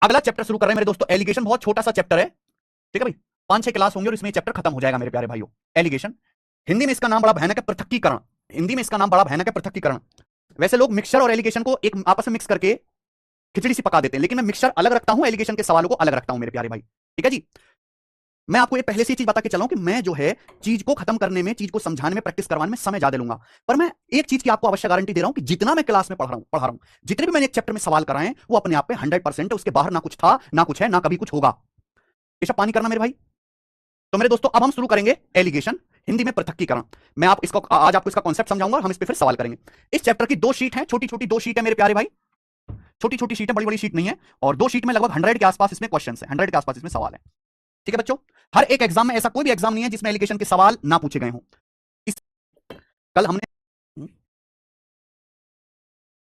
अगला चैप्टर शुरू कर रहे हैं मेरे दोस्तों, एलिगेशन। बहुत छोटा सा चैप्टर है, ठीक है भाई, 5-6 क्लास होंगे और इसमें चैप्टर खत्म हो जाएगा मेरे प्यारे भाइयों। एलिगेशन, हिंदी में इसका नाम बड़ा भयानक है, पृथक्कीकरण। हिंदी में इसका नाम बड़ा भयानक है, पृथक्कीकरण। वैसे लोग मिक्सचर और एलिगेशन को एक आपस में मिक्स करके खिचड़ी सी पका देते हैं, लेकिन मैं मिक्सचर अलग रखता हूं, एलिगेशन के सवालों को अलग रखता हूं मेरे प्यारे भाई, ठीक है जी। मैं आपको ये पहले से ही चीज बता के चला हूं कि मैं जो है चीज को खत्म करने में, चीज को समझाने में, प्रैक्टिस करवाने में समय ज्यादा लूंगा। पर मैं एक चीज की आपको अवश्य गारंटी दे रहा हूं कि जितना मैं क्लास में पढ़ा रहा हूं, जितने भी मैंने एक चैप्टर में सवाल कराए हैं, वो अपने आप पे 100% है। उसके बाहर ना कुछ था, ना कुछ है, ना कभी कुछ होगा। ये सब पानी करना मेरे भाई। तो मेरे दोस्तों अब हम शुरू करेंगे एलिगेशन, हिंदी में पृथक्कीकरण। मैं आप इसको आज आपको इसका कॉन्सेप्ट समझाऊंगा और हम इस पे फिर सवाल करेंगे। इस चैप्टर की 2 शीट हैं, छोटी छोटी 2 शीट है मेरे प्यारे भाई, छोटी छोटी शीट है, बड़ी बड़ी शीट नहीं है। और 2 शीट में लगभग 100 के आसपास इसमें क्वेश्चन है, 100 के आसपास इसमें सवाल है, ठीक है बच्चों। हर एक एग्जाम में, ऐसा कोई भी एग्जाम नहीं है जिसमें एलिगेशन के सवाल ना पूछे गए हों। इस कल हमने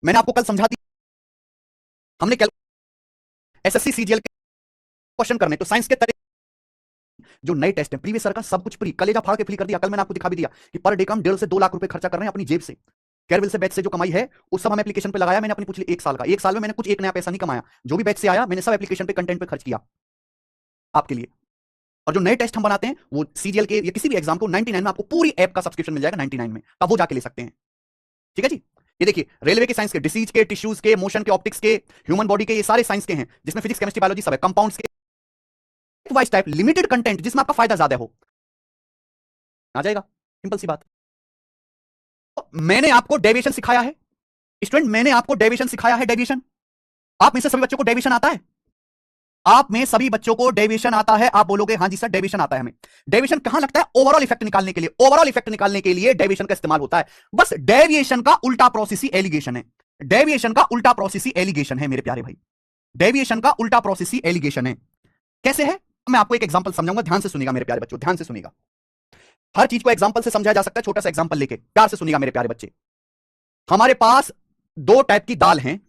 मैंने आपको कल समझा दी, हमने एसएससी सीजीएल के क्वेश्चन करने, तो साइंस के तरह जो नए टेस्ट है प्रीवियस सर का सब कुछ फ्री, कलेजा फाड़ के फ्री कर दिया। कल मैंने आपको दिखा भी दिया कि पर डे का हम 1.5 से 2 लाख रुपए खर्चा कर रहे हैं अपनी जेब से, केयरविल से बैच से जो कमाई है वो सब हम एप्लीकेशन पे लगाया। मैंने अपनी पिछले 1 साल का, 1 साल में मैंने कुछ एक नया पैसा नहीं कमाया, जो भी बैच से आया मैंने सब एप्लीकेशन पे, कंटेंट पे खर्च किया आपके लिए। और जो नए टेस्ट हम बनाते हैं वो सीजीएल के या किसी भी एग्जाम को 99 में आपको पूरी ऐप का सब्सक्रिप्शन मिल जाएगा 99 में, तब वो जाके ले सकते हैं, ठीक है जी। ये देखिए, रेलवे के साइंस के, डिसीज के, टिश्यूज के, मोशन के, ऑप्टिक्स के, ह्यूमन बॉडी के, ये सारे साइंस के हैं जिसमें फिजिक्स केमिस्ट्री बायोलॉजी सब है, कंपाउंड्स के वाइज टाइप, लिमिटेड कंटेंट जिसमें आपका फायदा ज्यादा हो, आ जाएगा। सिंपल सी बात। तो मैंने आपको डेविएशन सिखाया है स्टूडेंट, मैंने आपको डेविएशन सिखाया है। डेविएशन, आप में से सभी बच्चों को डेविएशन आता है? आप में सभी बच्चों को डेविएशन आता है? आप बोलोगे हाँ जी सर डेविएशन आता है हमें। डेविएशन कहां लगता है? ओवरऑल इफेक्ट निकालने के लिए, ओवरऑल इफेक्ट निकालने के लिए डेविएशन का इस्तेमाल होता है। बस डेविएशन का उल्टा प्रोसेस ही एलिगेशन है, डेविएशन का उल्टा प्रोसेस ही एलिगेशन है मेरे प्यारे भाई, डेविएशन का उल्टा प्रोसेस ही एलिगेशन है। कैसे है? मैं आपको एक एग्जांपल समझाऊंगा, ध्यान से सुनिएगा मेरे प्यारे बच्चों, ध्यान से सुनिएगा। हर चीज को एग्जांपल से समझाया जा सकता है, छोटा सा एग्जांपल लेके प्यार से सुनिएगा मेरे प्यारे बच्चे। हमारे पास 2 टाइप की दाल हैं,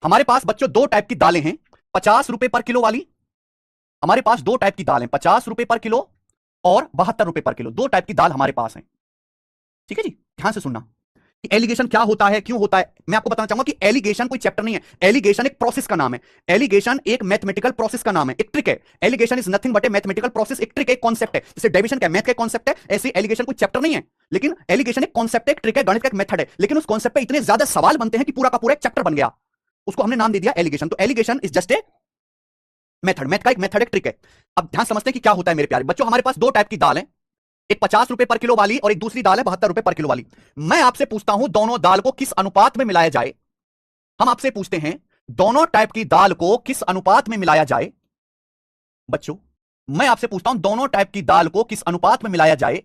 हमारे पास बच्चों 2 टाइप की दालें हैं, 50 रुपए पर किलो वाली। हमारे पास 2 टाइप की दाल है, 50 रुपए पर किलो और 72 रुपए पर किलो, 2 टाइप की दाल हमारे पास है, ठीक है जी। ध्यान से सुनना कि एलिगेशन क्या होता है, क्यों होता है। मैं आपको बताना चाहूंगा कि एलिगेशन कोई चैप्टर नहीं है, एलिगेशन एक प्रोसेस का नाम है, एलिगेशन एक मैथमेटिकल प्रोसेस का नाम है, एक ट्रिक है। Alligation is nothing but a mathematical process, एक ट्रिक है, एक कॉन्सेप्ट है। जैसे डेविएशन का मैथ का कॉन्सेप्ट है, ऐसे एलिगेशन कोई चैप्टर नहीं है, लेकिन एलिगेशन एक कॉन्सेप्ट है, एक ट्रिक है, गणित का एक मेथड है। लेकिन उस कॉन्सेप्ट पे इतने ज्यादा सवाल बनते हैं कि पूरा का पूरा एक चैप्टर बन गया, उसको हमने नाम दे दिया एलिगेशन। तो alligation is just a method, math का एक मेथड, एक ट्रिक है। अब ध्यान समझते हैं कि क्या होता है मेरे प्यारे बच्चों। हमारे पास 2 टाइप की दाल है, एक 50 रुपए पर किलो वाली और एक दूसरी दाल है 72 रुपए पर किलो वाली। मैं आपसे पूछता हूं दोनों दाल को किस अनुपात में मिलाया जाए। हम आपसे पूछते हैं दोनों टाइप की दाल को किस अनुपात में मिलाया जाए बच्चों। मैं आपसे पूछता हूं दोनों टाइप की दाल को किस अनुपात में मिलाया जाए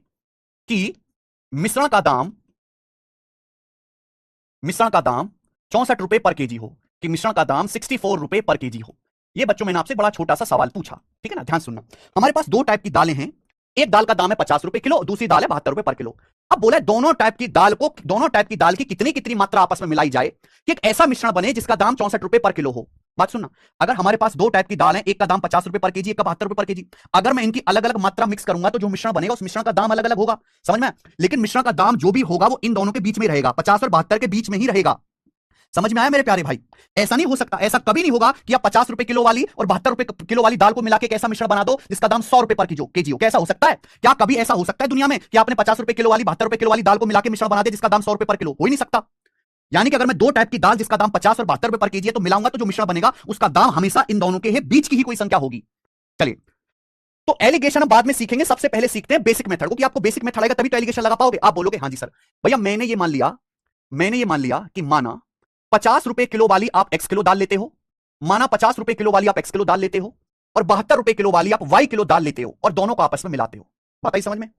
कि मिश्रण का दाम 64 रुपए पर केजी हो, कि मिश्रण का दाम 64 रुपए पर केजी हो। ये बच्चों मैंने आपसे बड़ा छोटा सा सवाल पूछा, ठीक है ना। ध्यान सुनना, हमारे पास 2 टाइप की दालें हैं, एक दाल का दाम है 50 रुपए किलो, दूसरी दाल है 72 रुपए पर किलो। अब बोले दोनों टाइप की दाल को, दोनों टाइप की दाल की कितनी कितनी मात्रा आपस में मिलाई जाए कि एक ऐसा मिश्रण बने जिसका दाम 64 रुपए पर किलो हो। बात सुनना, अगर हमारे पास 2 टाइप की दाल है, एक का दाम 50 रुपए पर केजी, एक का 72 रुपए पर केजी, अगर मैं इनकी अलग अलग मात्रा मिक्स करूंगा तो जो मिश्रण बनेगा उस मिश्रण का दाम अलग अलग होगा, समझ में। लेकिन मिश्रण का दाम जो भी होगा वो इन दोनों के बीच में रहेगा, 50 और 72 के बीच में ही रहेगा। समझ में आया मेरे प्यारे भाई? ऐसा नहीं हो सकता, ऐसा कभी नहीं होगा कि आप 50 रुपए किलो वाली और 72 रुपए किलो वाली दाल को मिला के एक ऐसा मिश्रण बना दो जिसका दाम 100 रुपए पर केजी हो। कैसा हो सकता है? क्या कभी ऐसा हो सकता है दुनिया में कि आपने 50 रुपए किलो वाली 72 रुपए किलो वाली दाल को मिला के मिश्रण बना दे जिसका दाम 100 रुपए पर किलो? हो ही नहीं सकता। यानी कि अगर मैं 2 टाइप की दाल जिसका दाम 50 और 72 रुपए पर केजी है तो मिलाऊंगा तो जो मिश्रण बनेगा उसका दाम हमेशा इन दोनों के बीच की ही कोई संख्या होगी। चलिए, तो एलिगेशन हम बाद में सीखेंगे, सबसे पहले सीखते हैं बेसिक मेथड को, कि आपको बेसिक मेथड आएगा तभी तो एलिगेशन लगा पाओगे। आप बोलोगे हाँ जी सर। भैया मैंने ये मान लिया कि माना 50 रुपए किलो वाली आप एक्स किलो दाल लेते हो, माना 50 रुपए किलो वाली आप एक्स किलो दाल लेते हो और 72 रुपए किलो वाली आप वाई किलो दाल लेते हो और दोनों को आपस में मिलाते हो। बताइए समझ में।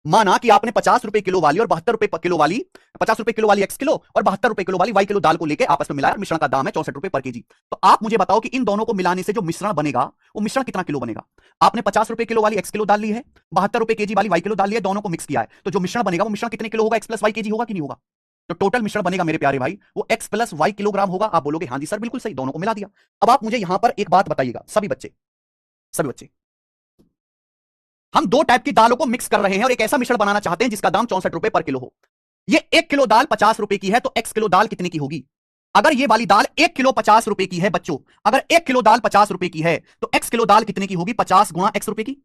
माना कि आपने 50 रुपए किलो वाली और 72 रुपए किलो वाली, 50 रुपए किलो वाली एक्स किलो और 72 रुपए किलो वाली वाई किलो दाल को लेकर आपस में मिलाया, मिश्रण का दाम है 64 रुपए पर केजी। तो आप मुझे बताओ कि इन दोनों को मिलाने से जो मिश्रण बनेगा वो मिश्रण कितना किलो बनेगा। आपने 50 रुपए किलो वाली एक्स किलो दाल ली है, 72 रुपए केजी वाली वाई किलो दाल ली है, दोनों को मिक्स किया है, तो जो मिश्रण बनेगा वो मिश्रण कितने किलो होगा? एक्स प्लस वाई केजी होगा कि नहीं होगा? तो टोटल मिश्रण बनेगा मेरे प्यारे भाई वो x प्लस वाई किलोग्राम होगा। आप बोलोगे हाँ जी सर बिल्कुल सही, दोनों को मिला दिया। अब आप मुझे यहां पर एक बात बताइएगा, सभी बच्चे, हम 2 टाइप की दालों को मिक्स कर रहे हैं और एक ऐसा मिश्रण बनाना चाहते हैं जिसका दाम 64 रुपए पर किलो हो। ये 1 किलो दाल 50 रुपए की है तो x किलो दाल कितने की होगी? अगर ये वाली दाल 1 किलो 50 रुपए की है बच्चों, अगर 1 किलो दाल 50 रुपए की है तो x किलो दाल कितने की होगी? 50 गुणा x रुपए की।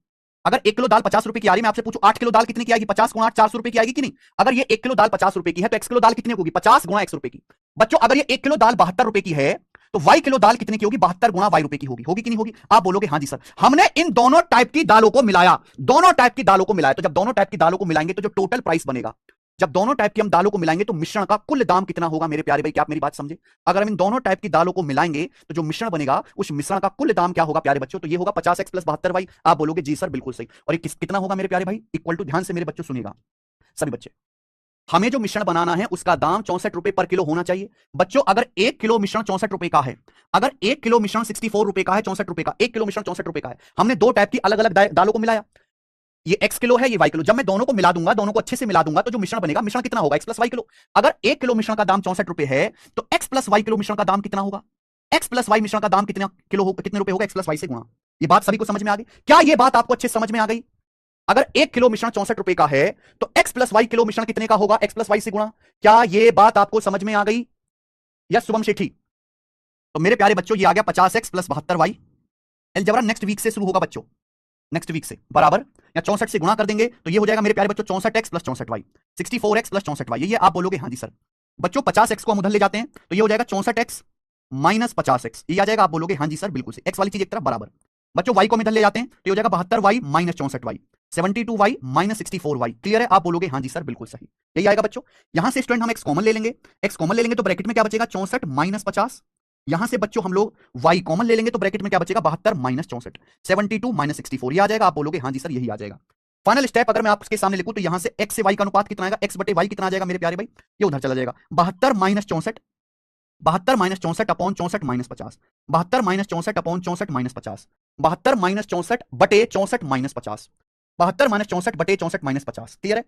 अगर 1 किलो दाल 50 रुपए की आ रही, मैं आपसे पूछूं 8 किलो दाल कितने की आएगी? 50 गुणा 8 400 रुपए की आएगी कि नहीं? अगर ये 1 किलो दाल 50 रुपए की है तो x किलो दाल कितने की होगी? 50 गुणा x रुपए की। बच्चों अगर ये 1 किलो दाल 72 रुपए की है तो y किलो दाल कितने की होगी? 72 गुणा y रुपए की होगी। होगी कि नहीं होगी? आप बोलोगे हाँ जी सर। हमने इन दोनों टाइप की दालों को मिलाया, दोनों टाइप की दालों को मिलाया, तो जब दोनों टाइप की दालों को मिलाएंगे तो जो टोटल प्राइस बनेगा, जब दोनों टाइप की हम दालों को मिलाएंगे तो मिश्रण का कुल दाम कितना होगा मेरे प्यारे भाई? क्या आप मेरी बात समझे? अगर हम इन दोनों टाइप की दालों को मिलाएंगे तो जो मिश्रण बनेगा उस मिश्रण का कुल दाम क्या होगा प्यारे बच्चों? तो ये होगा 50x प्लस 72y। आप बोलोगे जी सर बिल्कुल सही। और ये कितना होगा मेरे प्यारे भाई? इक्वल टू, ध्यान से मेरे बच्चों सुनिएगा सभी बच्चे, हमें जो मिश्रण बनाना है उसका दाम 64 रुपए पर किलो होना चाहिए। बच्चों अगर 1 किलो मिश्रण 64 रुपए का है, अगर 1 किलो मिश्रण 64 रुपए का है, 64 रुपए का 1 किलो मिश्रण 64 रुपए का है, हमने दो टाइप की अलग अलग दालों को मिलाया, ये x किलो है, ये y किलो। जब मैं दोनों को मिला दूंगा, दोनों को अच्छे से मिला दूंगा तो जो मिश्रण बनेगा, मिश्रण कितना होगा? x plus y kilo. अगर 1 किलो मिश्रण का दाम 64 रुपए है तो x प्लस y किलो मिश्रण का दाम कितना होगा? x प्लस y मिश्रण का दाम कितना किलो होगा? कितने रुपए होगा? x प्लस y से गुणा। ये बात सभी को समझ में आ गई? क्या ये बात आपको अच्छे समझ में आ गई? अगर 1 किलो मिश्रण 64 रुपए का है तो x प्लस y किलो मिश्रण कितने का होगा? x प्लस y से गुणा। क्या ये बात आपको समझ में आ गई? यस शुभम शेठी। तो मेरे प्यारे बच्चों ये आ गया 50x plus 72y। Algebra next week से शुरू होगा बच्चों, नेक्स्ट वीक से बराबर, या 64 से गुणा कर देंगे तो ये हो जाएगा मेरे प्यारे बच्चों 64x plus 64y, 64x plus 64y। ये आप बोलोगे हाँ जी सर। बच्चों 50x को हम उधर ले जाते हैं तो ये हो जाएगा 64x माइनस 50x, ये आ जाएगा। आप बोलोगे हाँ जी सर बिल्कुल से, x वाली चीज एक तरफ बराबर। बच्चों y को हम इधर ले जाते हैं तो ये हो जाएगा 72y minus 64y, 72y minus 64y। Clear है? आप बोलोगे हाँ जी सर बिल्कुल सही, यही आएगा बच्चों। यहां से स्टूडेंट हम x कॉमन ले लेंगे, x कॉमन ले लेंगे तो ब्रैकेट में क्या बचेगा? 64 माइनस 50। यहां से बच्चों हम लोग y कॉमन ले लेंगे तो ब्रैकेट में क्या बचेगा? 72 माइनस 64, 72 माइनस 64, ये आ जाएगा। आप बोलोगे हाँ जी सर यही आ जाएगा। फाइनल स्टेप अगर मैं आपके सामने लिखूं तो यहां से x से y का अनुपात कितना आएगा? x बटे y कितना आ जाएगा मेरे प्यारे भाई? ये उधर चला जाएगा 72 minus 64, 72 minus 64 upon 64 minus 50, 72 minus 64 upon 64 minus 50, 72 minus 64 बटे 64 माइनस 50, 72 माइनस 64 बटे 64 माइनस 50। क्लियर है?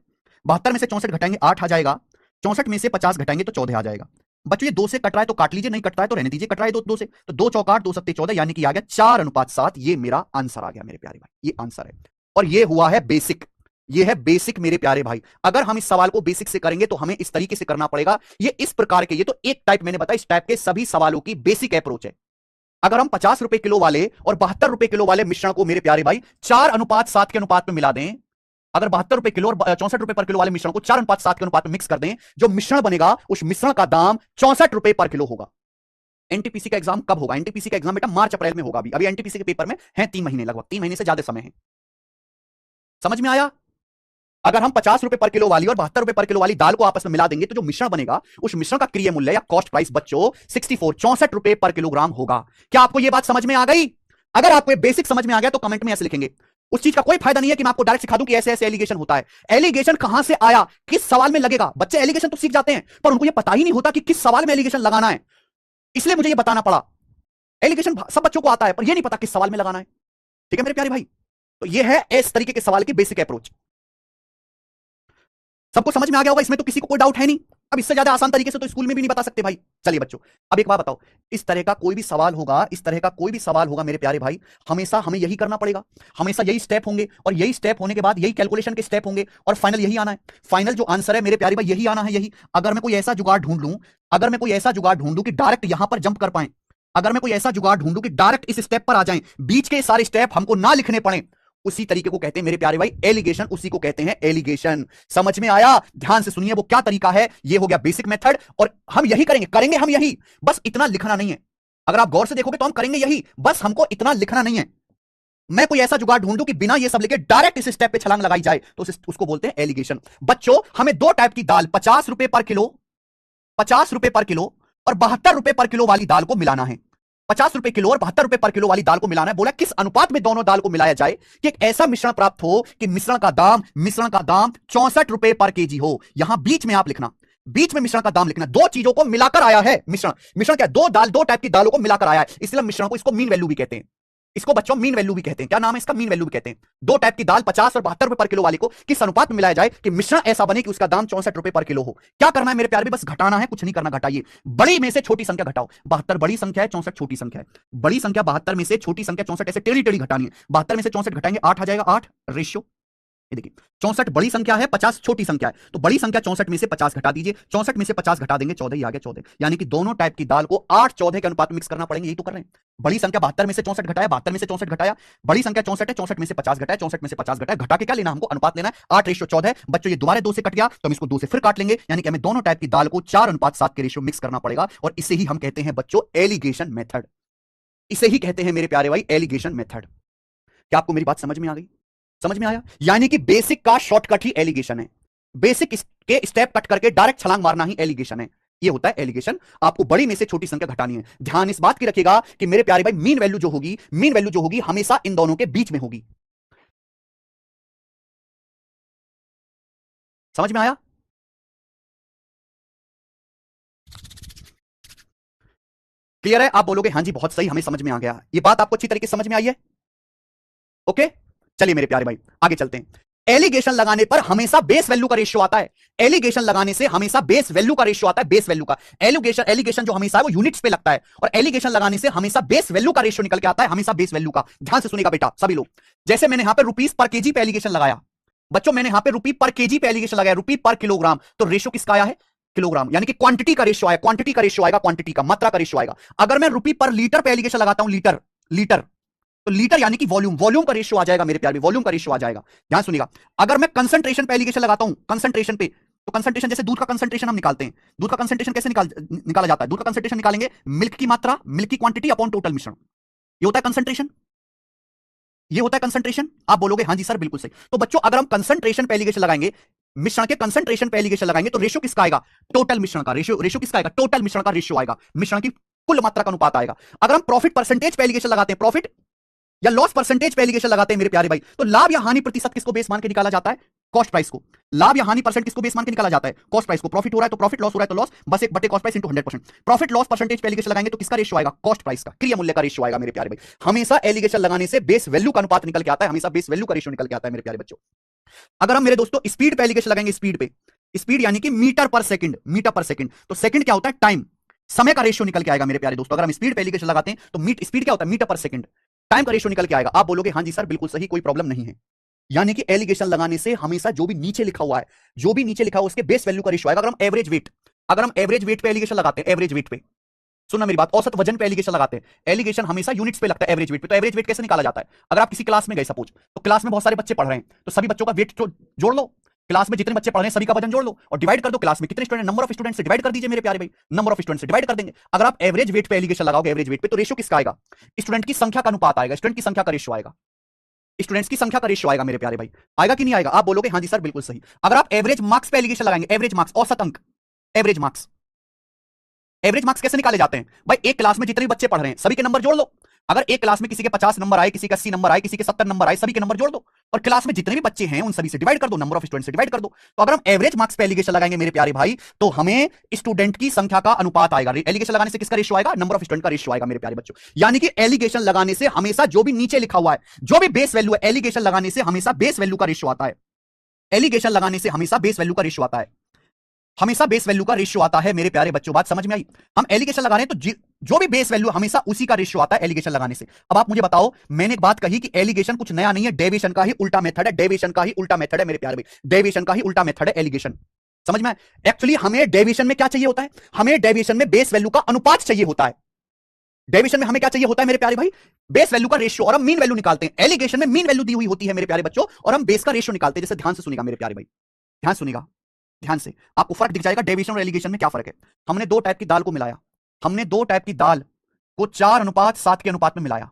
72 में से 64 घटाएंगे 8 आ जाएगा, 64 में से 50 घटाएंगे तो 14 आ जाएगा। बच्चों ये 2 से कट रहा है तो काट लीजिए, नहीं कट रहा है तो रहने दीजिए, कट रहा है 2 से तो 2 चौक 8, 2 सत्ते 14, यानी कि आ गया 4:7। ये मेरा आंसर आ गया मेरे प्यारे भाई, ये आंसर है। और ये हुआ है बेसिक, ये है बेसिक मेरे प्यारे भाई। अगर हम इस सवाल को बेसिक से करेंगे तो हमें इस तरीके से करना पड़ेगा। ये इस प्रकार के, ये तो एक टाइप मैंने बताया, इस टाइप के सभी सवालों की बेसिक अप्रोच है। अगर हम 50 रुपए किलो वाले और 72 रुपए किलो वाले मिश्रण को मेरे प्यारे भाई 4:7 के अनुपात में मिला दें, अगर 72 रुपए किलो और 64 रुपए पर किलो वाले मिश्रण को 4:7 के अनुपात में मिक्स कर दें, जो मिश्रण बनेगा उस मिश्रण का दाम 64 रुपए पर किलो होगा। एनटीपीसी का एग्जाम कब होगा? एनटीपीसी का एग्जाम बेटा मार्च अप्रैल में होगा। अभी एनटीपीसी के पेपर में है 3 महीने, लगभग 3 महीने से ज्यादा समय है। समझ में आया? अगर हम 50 रुपए पर किलो वाली और 72 रुपए पर किलो वाली दाल को आपस में मिला देंगे तो जो मिश्रण बनेगा उस मिश्रण का क्रिय मूल्य या कॉस्ट प्राइस बच्चों 64 रुपए पर किलोग्राम होगा। क्या आपको यह बात समझ में आ गई? अगर आपको ये बेसिक समझ में आ गया तो कमेंट में ऐसे लिखेंगे। उस चीज का कोई फायदा नहीं है कि मैं आपको डायरेक्ट सिखा दूं कि ऐसे ऐसे एलिगेशन होता है। एलिगेशन कहां से आया, किस सवाल में लगेगा? बच्चे एलिगेशन तो सीख जाते हैं पर उनको यह पता ही नहीं होता कि किस सवाल में एलिगेशन लगाना है, इसलिए मुझे यह बताना पड़ा। एलिगेशन सब बच्चों को आता है पर यह नहीं पता किस सवाल में लगाना है। ठीक है मेरे प्यारे भाई? तो यह है इस तरीके के सवाल की बेसिक अप्रोच। सबको समझ में आ गया होगा, इसमें तो किसी को कोई डाउट है नहीं। अब इससे ज्यादा आसान तरीके से तो स्कूल में भी नहीं बता सकते भाई। चलिए बच्चों अब एक बात बताओ, इस तरह का कोई भी सवाल होगा, इस तरह का कोई भी सवाल होगा मेरे प्यारे भाई, हमेशा हमें यही करना पड़ेगा, हमेशा यही स्टेप होंगे और यही स्टेप होने के बाद यही कैलकुलेशन के स्टेप होंगे और फाइनल यही आना है। फाइनल जो आंसर है मेरे प्यारे भाई यही आना है, यही। अगर मैं कोई ऐसा जुगाड़ ढूंढ लूं, अगर मैं कोई ऐसा जुगाड़ ढूंढूं कि डायरेक्ट यहां पर जंप कर पाए, अगर मैं कोई ऐसा जुगाड़ ढूंढूं कि डायरेक्ट इस स्टेप पर आ जाएं, बीच के सारे स्टेप हमको ना लिखने पड़े, उसी तरीके को कहते हैं मेरे प्यारे भाई एलिगेशन, उसी को कहते हैं एलिगेशन। समझ में आया? ध्यान से सुनिए वो क्या तरीका है। ये हो गया बेसिक मेथड और हम यही करेंगे हम यही, बस इतना लिखना नहीं है। अगर आप गौर से देखोगे तो हम करेंगे यही, बस हमको इतना लिखना नहीं है। मैं कोई ऐसा जुगाड़ ढूंढूं कि बिना ये सब लिखे डायरेक्ट इस स्टेप पे छलांग लगाई जाए तो उसको बोलते हैं एलिगेशन। बच्चों हमें दो टाइप की दाल 50 रुपए पर किलो, 50 रुपए पर किलो और 72 रुपए पर किलो वाली दाल को मिलाना है। 50 रुपए किलो और 72 रुपए पर किलो वाली दाल को मिलाना है। बोला किस अनुपात में दोनों दाल को मिलाया जाए कि एक ऐसा मिश्रण प्राप्त हो कि मिश्रण का दाम 64 रुपए पर केजी हो। यहां बीच में आप लिखना, बीच में मिश्रण का दाम लिखना। दो चीजों को मिलाकर आया है मिश्रण। मिश्रण क्या? दो टाइप की दालों को मिलाकर आया है, इसलिए मिश्रण को इसको मीन वैल्यू भी कहते हैं। इसको बच्चों मीन वैल्यू भी कहते हैं। क्या नाम है इसका? मीन वैल्यू भी कहते हैं। दो टाइप की दाल 50 और 72 रुपए पर किलो वाली को किस अनुपात में मिलाया जाए कि मिश्रण ऐसा बने कि उसका दाम 64 रुपए पर किलो हो। क्या करना है मेरे प्यारे? बस घटाना है, कुछ नहीं करना। घटाइए, बड़ी में से छोटी संख्या घटाओ। 72 बड़ी संख्या है, 64 छोटी संख्या है। बड़ी संख्या 72 में से छोटी संख्या 64 ऐसे टेढ़ी टेढ़ी घटानी है। 72 में से 64 घटाएंगे 8 आ जाएगा, 8 रेशियो ये देखिए 64 बड़ी संख्या है, 50 छोटी संख्या है, तो बड़ी संख्या 64 में से 50 घटा दीजिए, 64 में से 50 घटा देंगे 14 ही आ गया 14, यानी कि दोनों टाइप की दाल को 8-14 के अनुपात में मिक्स करना पड़ेंगे, यही तो कर रहे हैं। बड़ी संख्या 72 में से 64 घटाया, 72 में से 64 घटाया, बड़ी संख्या 64 है, 64 में से 50 घटाया, 64 में से 50 घटाया, घटा के क्या लेना, हमको अनुपात लेना है 8:14। बच्चों ये दोबारा 2 से कट गया, तो हम इसको 2 से फिर काट लेंगे, यानी कि हमें दोनों टाइप की दाल को 4:7 के रेशियो मिक्स करना पड़ेगा, और इसे ही हम कहते हैं बच्चों एलिगेशन मेथड। इसे ही कहते हैं मेरे प्यारे भाई एलिगेशन मेथड। क्या आपको मेरी बात समझ में आ गई? समझ में आया? यानी कि बेसिक का शॉर्टकट ही एलिगेशन है, बेसिक के स्टेप कट करके डायरेक्ट छलांग मारना ही एलिगेशन है। ये होता है एलिगेशन। आपको बड़ी में से छोटी संख्या घटानी है। ध्यान इस बात की रखिएगा कि मेरे प्यारे भाई मीन वैल्यू जो होगी हमेशा इन दोनों के बीच में होगी। समझ में आया? क्लियर है? आप बोलोगे हाँ जी बहुत सही, हमें समझ में आ गया। ये बात आपको अच्छी तरीके से समझ में आई है? ओके, चलिए मेरे प्यारे भाई आगे चलते हैं। एलिगेशन लगाने पर हमेशा बेस वैल्यू का रेशियो आता है। एलिगेशन लगाने से हमेशा बेस वैल्यू का रेशियो आता है, बेस वैल्यू का। एलिगेशन जो हमेशा है वो यूनिट्स पे लगता है, और एलिगेशन लगाने से हमेशा बेस वैल्यू का रेशियो निकल के आता है, हमेशा बेस वैल्यू का। ध्यान से सुनिएगा बेटा सभी लोग। जैसे मैंने यहां पे रुपीस पर केजी पे एलिगेशन लगाया, बच्चों मैंने यहां पे रुपी पर केजी पे एलिगेशन लगाया, रुपी पर किलोग्राम, तो रेशियो किसका आया है? किलोग्राम, यानी कि क्वांटिटी का रेशियो आया, क्वांटिटी का रेशियो आएगा, क्वांटिटी का, मात्रा का रेशियो आएगा। अगर मैं रुपी पर लीटर पे एलिगेशन लगाता हूं, लीटर लीटर, तो लीटर यानी कि वॉल्यूम, वॉल्यूम का रेशियो आ जाएगा मेरे प्यारे, वॉल्यूम का रेशियो आ जाएगा। ध्यान सुनिएगा। अगर मैं कंसंट्रेशन पे एलिगेशन लगाता हूं, कंसंट्रेशन पे, तो कंसंट्रेशन जैसे दूध का कंसंट्रेशन हम निकालते हैं, दूध का कंसंट्रेशन कैसे निकाला जाता है? दूध का कंसंट्रेशन निकालेंगे मिल्क की मात्रा, मिल्क की क्वांटिटी अपॉन टोटल मिश्रण, ये होता है कंसंट्रेशन। ये होता है कंसंट्रेशन। आप बोलोगे हाँ जी सर बिल्कुल सही। तो बच्चों अगर हम कंसंट्रेशन पे एलिगेशन लगाएंगे, मिश्रण के कंसंट्रेशन पे एलिगेशन लगाएंगे, तो रेशियो किसका आएगा? टोटल मिश्रण का रेशियो। रेशियो किसका आएगा? टोटल मिश्रण का रेशियो आएगा, मिश्रण की कुल मात्रा का अनुपात आएगा। अगर हम प्रॉफिट परसेंटेज पे एलिगेशन लगाते हैं, प्रॉफिट या लॉस परसेंटेज पे एलिगेशन लगाते हैं मेरे प्यारे भाई, तो लाभ या हानि प्रतिशत किसको बेस मान के निकाला जाता है? कॉस्ट प्राइस को। लाभ या हानि परसेंट किसको बेस मान के निकाला जाता है? कॉस्ट प्राइस को। प्रॉफिट हो रहा है तो प्रॉफिट, लॉस हो रहा है तो लॉस, बस 1 cost price into 100%। Profit loss percentage पे एलिगेशन लगाएंगे तो किसका रेशियो आएगा? कॉस्ट प्राइस का, क्रिया मूल्य का रेशियो आएगा मेरे प्यारे भाई। हमेशा एलिगेशन लगाने से बेस वैल्यू का अनुपात निकल के आता है, हमेशा बेस वैल्यू का रेशियो निकल के आता है मेरे प्यारे बच्चों। अगर हम मेरे दोस्तों स्पीड पे एलिगेशन लगाएंगे, स्पीड पे, स्पीड यानी कि मीटर पर सेकंड, मीटर पर सेकंड, तो सेकंड क्या होता है? टाइम, समय का रेशियो निकल के आएगा मेरे प्यारे दोस्तों। अगर हम स्पीड पे एलिगेशन लगाते हैं तो स्पीड क्या होता है? मीटर पर सेकंड, टाइम का रेशियो निकल के आएगा। आप बोलोगे हाँ जी सर बिल्कुल सही, कोई प्रॉब्लम नहीं है। यानी कि एलिगेशन लगाने से हमेशा जो भी नीचे लिखा हुआ है, जो भी नीचे लिखा हुआ है उसके बेस वैल्यू का रेशियो आएगा। अगर हम एवरेज वेट, अगर हम एवरेज वेट पे एलिगेशन लगाते हैं, एवरेज वेट पे, सुनना मेरी बात, औसत वजन पे एलिगेशन लगाते हैं, एलिगेशन हमेशा यूनिट्स पे लगता है एवरेज वेट पे। तो एवरेज वेट कैसे निकाला जाता है? अगर आप किसी क्लास में गए सपोज, तो क्लास में बहुत सारे बच्चे पढ़ रहे हैं, तो सभी बच्चों का वेट जोड़ लो, क्लास में जितने बच्चे पढ़ रहे हैं सभी का वजन जोड़ लो और डिवाइड कर दो। क्लास में कितने स्टूडेंट, नंबर ऑफ स्टूडेंट से डिवाइड कर दीजिए मेरे प्यारे भाई, नंबर ऑफ स्टूडेंट से डिवाइड कर देंगे। अगर आप एवरेज वेट पे एलिगेशन लगाओगे, एवरेज वेट पे, तो रेशियो किसका आएगा? स्टूडेंट की संख्या का अनुपात आएगा, स्टूडेंट की संख्या का रेशियो आएगा, स्टूडेंट्स की संख्या का रेशियो आएगा मेरे प्यारे भाई। आएगा कि नहीं आएगा? आप बोलोगे हाँ जी सर बिल्कुल सही। अगर आप एवरेज मार्क्स पे एलिगेशन लगाएंगे, एवरेज मार्क्स, औसत अंक, एवरेज मार्क्स, एवरेज मार्क्स कैसे निकाले जाते हैं भाई? एक क्लास में जितने भी बच्चे पढ़ रहे हैं सभी के नंबर जोड़ लो। अगर एक क्लास में किसी के 50 नंबर आए, किसी के 80 नंबर आए, किसी के 70 नंबर आए, सभी के नंबर जोड़ दो और क्लास में जितने भी बच्चे हैं उन सभी से डिवाइड कर दो, नंबर ऑफ स्टूडेंट से डिवाइड कर दो। तो अगर हम एवरेज मार्क्स पे एलिगेशन लगाएंगे मेरे प्यारे भाई, तो हमें स्टूडेंट की संख्या का अनुपात आएगा। एलिगेशन लगाने से किसका रेशियो आएगा? नंबर ऑफ स्टूडेंट का रेशियो आएगा मेरे प्यारे बच्चों। यानी कि एलिगेशन लगाने से हमेशा जो भी नीचे लिखा हुआ है, जो भी बेस वैल्यू है, एलिगेशन लगाने से हमेशा बेस वैल्यू का रेशियो आता है। एलिगेशन लगाने से हमेशा बेस वैल्यू का रेशियो आता है, हमेशा बेस वैल्यू का रेशियो आता है मेरे प्यारे बच्चों। बात समझ में आई? हम एलिगेशन लगा रहे हैं तो जो भी बेस वैल्यू हमेशा उसी का रेशियो आता है एलिगेशन लगाने से। अब आप मुझे बताओ, मैंने एक बात कही कि एलिगेशन कुछ नया नहीं है, डेविएशन का ही उल्टा मेथड है, डेविएशन का ही उल्टा मेथड है मेरे प्यारे भाई, डेविएशन का ही उल्टा मेथड है एलिगेशन। समझ में? एक्चुअली हमें डेविएशन में क्या चाहिए होता है? हमें डेविएशन में बेस वैल्यू का अनुपात चाहिए होता है। डेविएशन में हमें क्या चाहिए होता है मेरे प्यारे भाई? बेस वैल्यू का रेशियो, और हम मीन वैल्यू निकालते हैं। एलिगेशन में मीन वैल्यू दी हुई होती है मेरे प्यारे बच्चों और हम बेस का रेशियो निकालते हैं। जैसे ध्यान से सुनिएगा मेरे प्यारे भाई, ध्यान सुनिएगा ध्यान से, आपको फर्क दिख जाएगा डेविएशन और एलिगेशन में क्या फर्क है। हमने दो टाइप की दाल को मिलाया, हमने दो टाइप की दाल को 4:7 के अनुपात में मिलाया,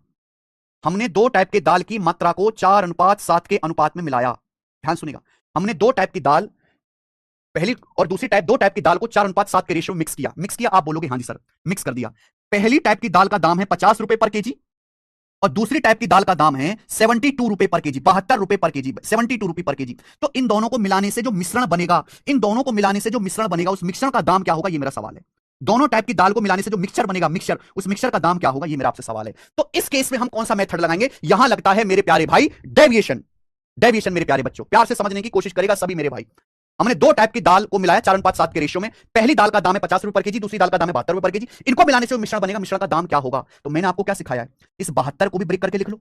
हमने दो टाइप के दाल की मात्रा को 4:7 के अनुपात में मिलाया। ध्यान सुनिएगा, हमने दो टाइप की दाल, पहली और दूसरी टाइप, दो टाइप की दाल को 4:7 के रेशियो मिक्स किया। आप बोलोगे हाँ जी सर, मिक्स कर दिया। पहली टाइप की दाल का दाम है 50 रुपए पर केजी और दूसरी टाइप की दाल का दाम है 72 रुपए पर केजी, 72 रुपए पर केजी, 72 रुपए पर केजी। तो इन दोनों को मिलाने से जो मिश्रण बनेगा, इन दोनों को मिलाने से जो मिश्रण बनेगा, उस मिश्रण का दाम क्या होगा, ये मेरा सवाल है। दोनों टाइप की दाल को मिलाने से जो मिक्सचर बनेगा, मिक्सचर, उस मिक्सचर का दाम क्या होगा, ये मेरा आपसे सवाल है। तो इस केस में हम कौन सा मेथड लगाएंगे? यहां लगता है मेरे प्यारे भाई डेविएशन। डेविएशन मेरे प्यारे बच्चों, प्यार से समझने की कोशिश करेगा सभी मेरे भाई। हमने दो टाइप की दाल को मिलाया 4:7 के रेशियो में। पहली दाल का दाम है 50 रुपए पर केजी, दूसरी दाल का दाम है 72 रुपए पर केजी। इनको मिलाने से जो मिश्रण बनेगा, मिश्रण का दाम क्या होगा? तो मैंने आपको क्या सिखाया है? इस 72 को भी ब्रेक करके लिख लो।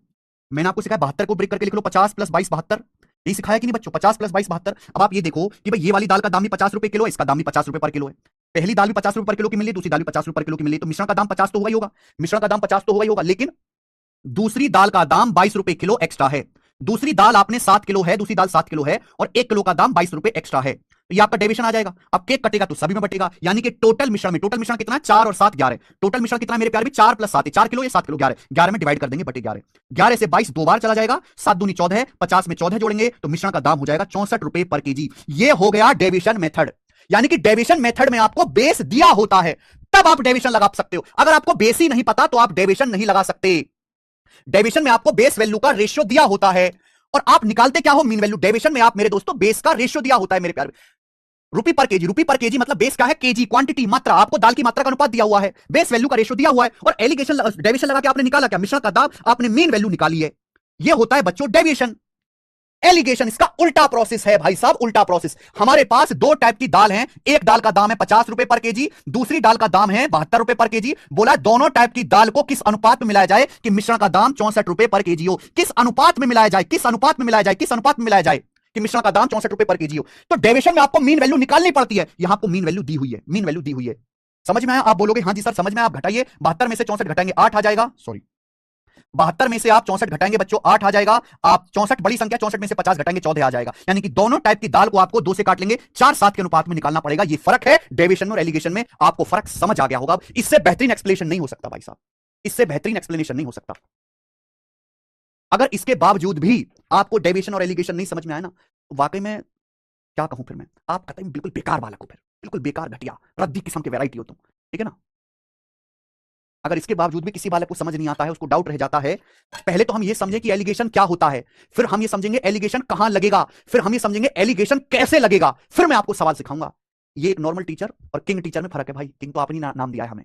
मैंने आपको सिखाया 72 को ब्रेक करके लिख लो, 50 + 22 72, यही सिखाया कि नहीं बच्चों? 50 प्लस 22 72। अब आप ये देखो कि भाई ये वाली दाल का दाम भी 50 रुपए किलो है, इसका दाम भी 50 रुपए पर किलो है। पहली दाल भी 50 रुपए पर किलो की मिली, दूसरी दाल भी 50 रुपए पर किलो की मिली, तो मिश्रण का दाम 50 तो होगा ही होगा। मिश्रण का दाम 50 तो होगा ही होगा, लेकिन दूसरी दाल का दाम 22 रुपए किलो एक्स्ट्रा है। दूसरी दाल आपने 7 किलो है, दूसरी दाल 7 किलो है, और 1 किलो का दाम 22 रुपए एक्स्ट्रा है। तो ये आपका डेविएशन आ जाएगा। अब केक कटेगा तो सभी में बटेगा, यानी कि टोटल मिश्रण कितना है? 4 और 7 11। टोटल मिश्रण कितना है मेरे प्यारे? 4 प्लस 7 4 किलो, ये 7 किलो 11 11 में डिवाइड कर देंगे, बटे 11। 11 से 22 दो बार चला जाएगा, 7 दूनी 14 है, 50 में 14 जोड़ेंगे तो मिश्रण का दाम हो जाएगा 64 रुपए पर केजी। ये हो गया डेविएशन मेथड। यानी कि डेविएशन मेथड में आपको बेस दिया होता है, तब आप डेविएशन लगा सकते हो। अगर आपको बेस ही नहीं पता तो आप डेविएशन नहीं लगा सकते। डेविएशन में आपको बेस वैल्यू का रेशियो दिया होता है, और आप निकालते क्या हो? Mean value. डेविएशन में आप मेरे दोस्तों बेस का रेशियो दिया होता है मेरे प्यारे। रुपी पर केजी, रुपी पर केजी मतलब बेस क्या है? केजी, क्वांटिटी, मात्रा। आपको दाल की मात्रा का अनुपात दिया हुआ है, बेस वैल्यू का रेशियो दिया हुआ है, और एलिगेशन डेविएशन लगा के आपने निकाला क्या? मिश्रण का दाम, आपने मीन वैल्यू निकाली है। यह होता है बच्चों डेविएशन। एलिगेशन इसका उल्टा प्रोसेस है भाई साहब, उल्टा प्रोसेस। हमारे पास दो टाइप की दाल है, एक दाल का दाम है 50 रुपए पर केजी, दूसरी दाल का दाम है 72 रुपए पर केजी। बोला दोनों टाइप की दाल को किस अनुपात में मिलाया जाए कि मिश्रण का दाम 64 रुपए पर केजी हो? किस अनुपात में मिलाया जाए? किस अनुपात में मिलाया जाए? किस अनुपात में मिलाया जाए कि मिश्रण का दाम 64 रुपए पर केजी हो? तो डेविएशन में आपको मीन वैल्यू निकालनी पड़ती है। यहां आपको मीन वैल्यू दी हुई है, मीन वैल्यू दी हुई है। समझ में आया? आप बोलोगे हाँ जी सर समझ में। आप घटाइए, 72 में से 64 घटाएंगे 8 आ जाएगा। सॉरी, 72 में से आप 64 घटाएंगे बच्चों 8 आ जाएगा। आप 64 बड़ी संख्या, 64 में से 50 घटाएंगे 14 आ जाएगा। यानी कि दोनों टाइप की दाल को आपको 2 से काट लेंगे, 4 7 के अनुपात में निकालना पड़ेगा। ये फर्क है डेविएशन और एलिगेशन में। आपको फर्क समझ आ गया होगा। इससे बेहतरीन एक्सप्लेनेशन नहीं हो सकता भाई साहब, इससे बेहतरीन एक्सप्लेनेशन नहीं हो सकता। अगर इसके बावजूद भी आपको डेविएशन और एलिगेशन नहीं समझ में आया ना, तो वाकई में क्या कहूं फिर मैं, आप कतई बिल्कुल बेकार बालक हो, फिर बिल्कुल बेकार, घटिया, रद्दी किस्म की वैरायटी हो तुम, ठीक है ना? अगर इसके बावजूद भी किसी बालक को समझ नहीं आता है, उसको डाउट रह जाता है, पहले तो हम ये समझें कि एलिगेशन क्या होता है, फिर हम ये समझेंगे एलिगेशन कहां लगेगा, फिर हम ये समझेंगे एलिगेशन कैसे लगेगा, फिर मैं आपको सवाल सिखाऊंगा। ये एक नॉर्मल टीचर और किंग टीचर में फर्क है भाई। किंग तो आपने नाम दिया है हमें,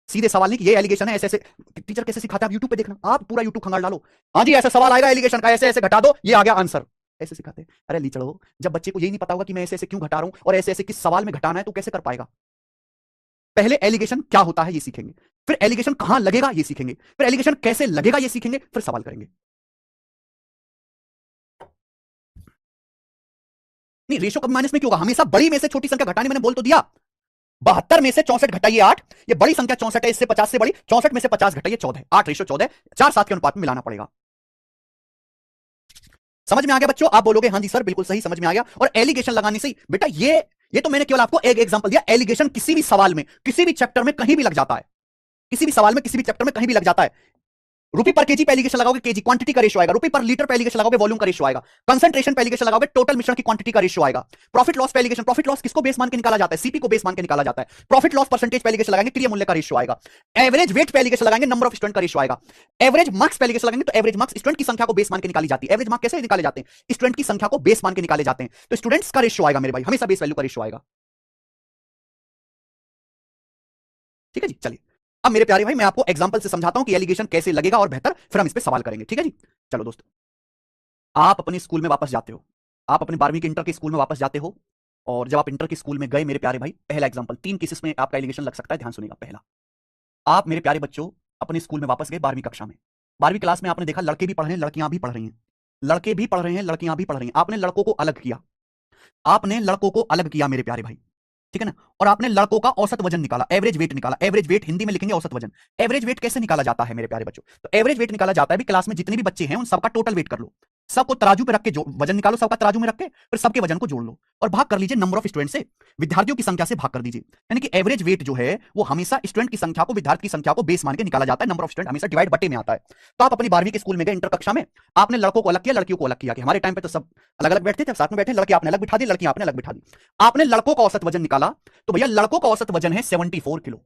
सीधे सवाल नहीं कि ये एलिगेशन है ऐसे ऐसे। टीचर कैसे सिखाता है आप यूट्यूब पे देखना, आप पूरा यूट्यूब खंगाल डालो, हाँ जी ऐसे सवाल आएगा एलिगेशन का, ऐसे ऐसे घटा दो, ये आ गया आंसर, ऐसे सिखाते हैं। अरे लीचड़ो, जब बच्चे को यही नहीं पता होगा कि मैं ऐसे ऐसे क्यों घटा रहा हूं और ऐसे ऐसे किस सवाल में घटाना है, तो कैसे कर पाएगा? पहले एलिगेशन क्या होता है ये सीखेंगे, फिर एलिगेशन कहां लगेगा ये सीखेंगे, फिर एलिगेशन कैसे लगेगा ये सीखेंगे, फिर सवाल करेंगे। नहीं, रेशो कब माइनस में क्यों होगा? हमेशा बड़ी में से छोटी संख्या घटाने, मैंने बोल तो दिया। 72 में से 64 घटाइए 8, ये बड़ी संख्या 64 है, इससे 50 से बड़ी, 64 में से 50 घटाइए 14, 8:14, 4 7 के अनुपात में मिलाना पड़ेगा। समझ में आ गया बच्चों? आप बोलोगे हाँ जी सर बिल्कुल सही, समझ में आ गया। और एलिगेशन लगाने से बेटा, ये तो मैंने केवल आपको एक एग्जांपल दिया। एलिगेशन किसी भी सवाल में, किसी भी चैप्टर में कहीं भी लग जाता है, किसी भी सवाल में, किसी भी चैप्टर में कहीं भी लग जाता है। रुपी पर केजी पे एलिगेशन लगाओगे, केजी क्वांटिटी का रेशियो आएगा। रुपी पर लीटर पे एलिगेशन लगाओगे, वॉल्यूम का रेशियो आएगा। कंसंट्रेशन पे एलिगेशन लगाओगे, टोटल मिश्रण की क्वांटिटी का रेशियो आएगा। प्रॉफिट लॉस पे एलिगेशन, प्रॉफिट लॉस किसको बेस मान के निकाला जाता है? सीपी को बेस मान के निकाला जाता है। प्रॉफिट लॉस परसेंटेज पे एलिगेशन लगाएंगे, क्रिया मूल्य का रेशियो आएगा। एवरेज वेट पे एलिगेशन लगाएंगे, नंबर ऑफ स्टूडेंट का रेशियो आएगा। एवरेज मार्क्स पे एलिगेशन लगाएंगे तो एवरेज मार्क्स स्टूडेंट की संख्या को बेस मान के निकाली जाती है। एवरेज मार्क्स कैसे निकाले जाते हैं? स्टूडेंट की संख्या को बेस मान के निकाले जाते हैं। तो स्टूडेंट्स का रेशियो आएगा मेरे भाई, हमेशा बेस वैल्यू का रेशियो आएगा। ठीक है जी, चलिए अब मेरे प्यारे भाई मैं आपको एग्जांपल से समझाता हूं कि एलिगेशन कैसे लगेगा और बेहतर, फिर हम इस पे सवाल करेंगे। ठीक है जी, चलो दोस्तों, आप अपने स्कूल में वापस जाते हो, आप अपने 12वीं के इंटर के स्कूल में वापस जाते हो, और जब आप इंटर के स्कूल में गए मेरे प्यारे भाई, पहला एग्जांपल 3 केसेस में आपका एलिगेशन लग सकता है, ध्यान सुनिएगा। पहला, आप मेरे प्यारे बच्चों अपने स्कूल में वापस गए 12वीं कक्षा में। 12वीं क्लास में आपने देखा लड़के भी पढ़ रहे हैं, लड़कियां भी पढ़ रही हैं, लड़के भी पढ़ रहे हैं, लड़कियां भी पढ़ रही हैं। आपने लड़कों को अलग किया, आपने लड़कों को अलग किया मेरे प्यारे भाई, ठीक है ना? और आपने लड़कों का औसत वजन निकाला, एवरेज वेट निकाला। एवरेज वेट हिंदी में लिखेंगे औसत वजन। एवरेज वेट कैसे निकाला जाता है मेरे प्यारे बच्चों? तो एवरेज वेट निकाला जाता है भी क्लास में जितने भी बच्चे हैं उन सबका टोटल वेट कर लो, सबको तराजू पे रख के वजन निकालो, सबका तराजू में रख के फिर सबके वजन को जोड़ लो और भाग कर लीजिए नंबर ऑफ स्टूडेंट से, विद्यार्थियों की संख्या से भाग कर दीजिए। यानी कि एवरेज वेट जो है वो हमेशा स्टूडेंट की संख्या को, विद्यार्थी की संख्या को बेस मान के निकाला जाता है। नंबर ऑफ स्टूडेंट हमेशा डिवाइड बटे में आता है। तो आप अपनी 12वीं के स्कूल में गए इंटर कक्षा में, आपने लड़कों को अलग किया, लड़कियों को अलग किया। कि हमारे टाइम पे तो सब अलग अलग बैठते थे, साथ में बैठे, लड़के आपने अलग बिठा दी, लड़कियां आपने अलग बिठा दी। आपने लड़कों का औसत वजन निकाला, तो भैया लड़कों का औसत वजन है 74 किलो।